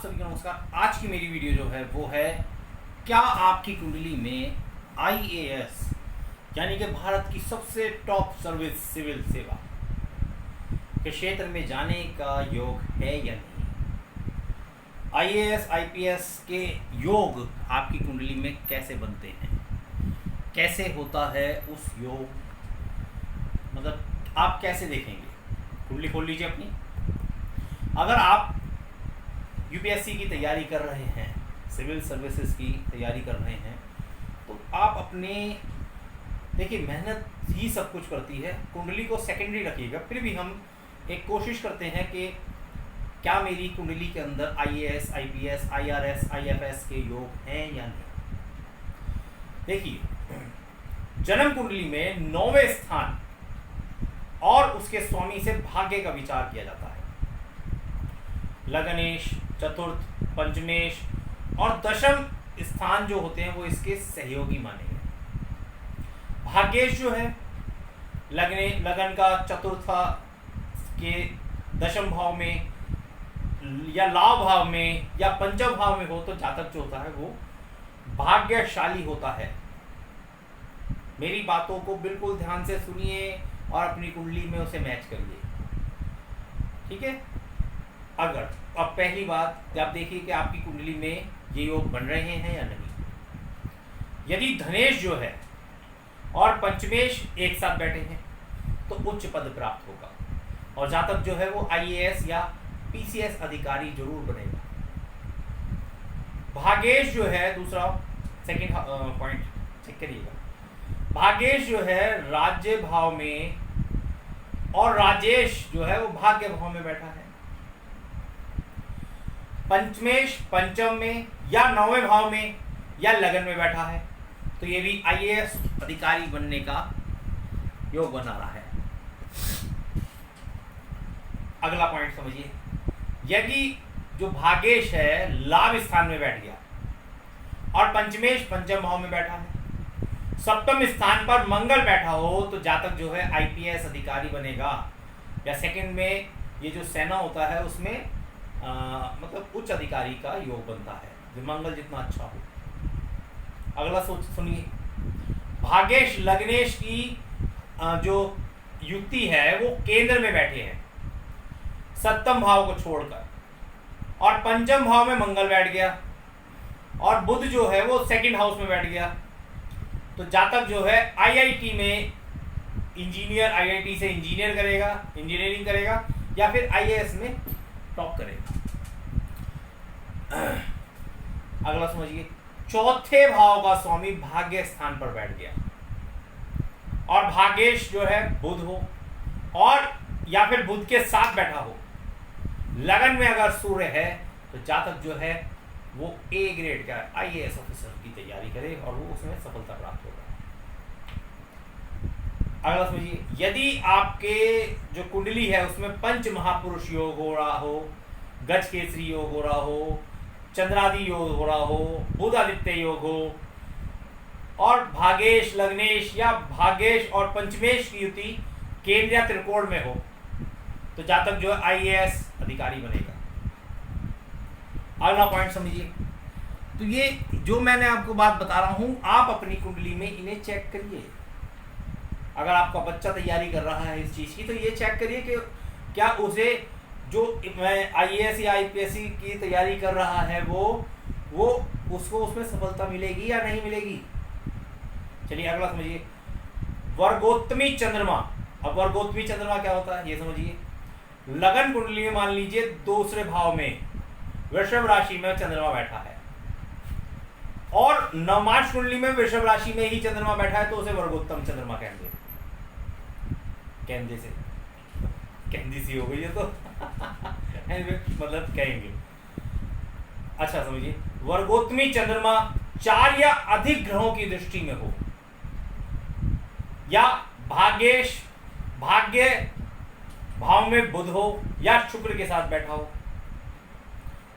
सभी को नमस्कार। आज की मेरी वीडियो जो है वो है क्या आपकी कुंडली में आईएएस यानी कि भारत की सबसे टॉप सर्विस सिविल सेवा के क्षेत्र में जाने का योग है या नहीं। आईएएस आईपीएस के योग आपकी कुंडली में कैसे बनते हैं, कैसे होता है उस योग, मतलब आप कैसे देखेंगे। कुंडली खोल लीजिए अपनी। अगर आप यूपीएससी की तैयारी कर रहे हैं, सिविल सर्विसेज की तैयारी कर रहे हैं, तो आप अपने देखिए मेहनत ही सब कुछ करती है। कुंडली को सेकेंडरी रखिएगा, फिर भी हम एक कोशिश करते हैं कि क्या मेरी कुंडली के अंदर आईएएस आईपीएस आईआरएस आईएफएस के योग हैं या नहीं। देखिए जन्म कुंडली में 9वें स्थान और उसके स्वामी से भाग्य का विचार किया जाता है। लगनेश, चतुर्थ, पंचमेश और दशम स्थान जो होते हैं वो इसके सहयोगी माने गए। भाग्येश जो है लगन का चतुर्थ के दशम भाव में या लाभ भाव में या पंचम भाव में हो तो जातक जो होता है वो भाग्यशाली होता है। मेरी बातों को बिल्कुल ध्यान से सुनिए और अपनी कुंडली में उसे मैच करिए, ठीक है। अगर अब पहली बात आप देखिए कि आपकी कुंडली में ये योग बन रहे हैं या नहीं। यदि धनेश जो है और पंचमेश एक साथ बैठे हैं तो उच्च पद प्राप्त होगा और जातक जो है वो आईएएस या पीसीएस अधिकारी जरूर बनेगा। भाग्येश जो है दूसरा सेकंड पॉइंट चेक करिएगा। भाग्येश जो है राज्य भाव में और राजेश जो है वो भाग्य भाव में बैठा है। पंचमेश पंचम में या 9वें भाव में या लगन में बैठा है तो ये भी आईएएस अधिकारी बनने का योग बना रहा है। अगला पॉइंट समझिए, यदि जो भाग्येश है लाभ स्थान में बैठ गया और पंचमेश पंचम भाव में बैठा है, सप्तम स्थान पर मंगल बैठा हो तो जातक जो है आईपीएस अधिकारी बनेगा या सेकंड में ये जो सेना होता है उसमें मतलब उच्च अधिकारी का योग बनता है, जो मंगल जितना अच्छा हो। अगला सुनिए, भाग्येश लगनेश की जो युक्ति है वो केंद्र में बैठे हैं सप्तम भाव को छोड़कर, और पंचम भाव में मंगल बैठ गया और बुध जो है वो सेकंड हाउस में बैठ गया तो जातक जो है आईआईटी में इंजीनियर, आईआईटी से इंजीनियर करेगा, इंजीनियरिंग करेगा या फिर आईएएस में टॉप करेगा। अगला समझिए, चौथे भाव का स्वामी भाग्य स्थान पर बैठ गया और भाग्येश जो है बुध हो और या फिर बुध के साथ बैठा हो, लगन में अगर सूर्य है तो जातक जो है वो ए ग्रेड का आईएएस ऑफिसर की तैयारी करे और वो उसमें सफलता प्राप्त होगा। अगला समझिए, यदि आपके जो कुंडली है उसमें पंच महापुरुष योग हो रहा हो, गज केसरी योग हो रहा हो, चंद्रादि योग हो रहा हो, बुध आदित्य योग हो और भाग्येश लगनेश या भाग्येश और पंचमेश की युति केंद्र या त्रिकोण में हो तो जातक जो है आईएएस अधिकारी बनेगा। अगला पॉइंट समझिए, तो ये जो मैंने आपको बात बता रहा हूं आप अपनी कुंडली में इन्हें चेक करिए। अगर आपका बच्चा तैयारी कर रहा है इस चीज की तो ये चेक करिए कि क्या उसे जो मैं आईएएस या आईपीएस की तैयारी कर रहा है वो उसको उसमें सफलता मिलेगी या नहीं मिलेगी। चलिए अगला समझिए, वर्गोत्तमी चंद्रमा। अब वर्गोत्तमी चंद्रमा क्या होता है ये समझिए। लगन कुंडली में मान लीजिए दूसरे भाव में वृषभ राशि में चंद्रमा बैठा है और नवमार्ष कुंडली में वृषभ राशि में ही चंद्रमा बैठा है तो उसे वर्गोत्तम चंद्रमा कहेंगे। कहने से कहनी सी हो गई है तो मतलब कहेंगे। अच्छा समझिए, वर्गोत्तमी चंद्रमा 4 या अधिक ग्रहों की दृष्टि में हो या भाग्येश भाग्य भाव में बुध हो या शुक्र के साथ बैठा हो।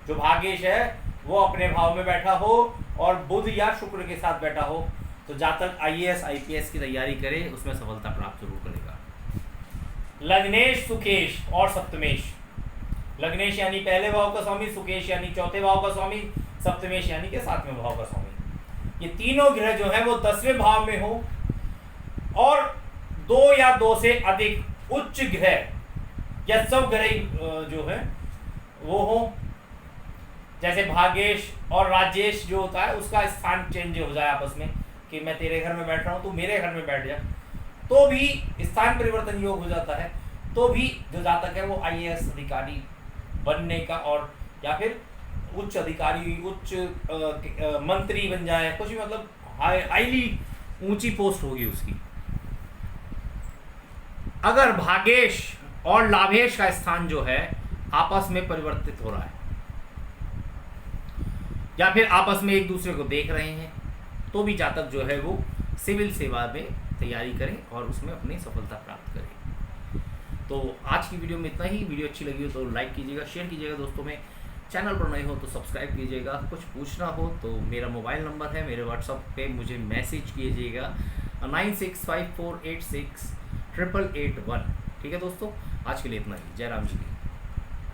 जो भाग्येश है वो अपने भाव में बैठा हो और बुध या शुक्र के साथ बैठा हो तो जातक आईएएस आईपीएस की तैयारी करे उसमें सफलता प्राप्त जरूर करेगा। लगनेश सुकेश और सप्तमेश लग्नेश यानी पहले भाव का स्वामी, सुकेश यानी चौथे भाव का स्वामी, सप्तमेश यानी के 7वें भाव का स्वामी। ये तीनों ग्रह जो है वो 10वें भाव में हो और 2 या 2 से अधिक उच्च ग्रह या सब ग्रह जो है वो हो, जैसे भाग्येश और राजेश जो होता है उसका स्थान चेंज हो जाए आपस में, कि मैं तेरे घर में बैठ रहा हूँ तू मेरे घर में बैठ जा, तो भी स्थान परिवर्तन योग हो जाता है। तो भी जो जातक है वो IAS अधिकारी बनने का और या फिर उच्च अधिकारी, उच्च मंत्री बन जाए, कुछ भी मतलब हाईली ऊंची पोस्ट होगी उसकी। अगर भाग्येश और लाभेश का स्थान जो है आपस में परिवर्तित हो रहा है या फिर आपस में एक दूसरे को देख रहे हैं, तो भी जातक जो है वो सिविल सेवा में तैयारी करें और उसमें अपनी सफलता प्राप्त करें। तो आज की वीडियो में इतना ही। वीडियो अच्छी लगी हो तो लाइक कीजिएगा, शेयर कीजिएगा दोस्तों में, चैनल पर नए हो तो सब्सक्राइब कीजिएगा। कुछ पूछना हो तो मेरा मोबाइल नंबर है, मेरे व्हाट्सएप पे मुझे मैसेज कीजिएगा 9654868881। ठीक है दोस्तों, आज के लिए इतना ही। जय राम जी की।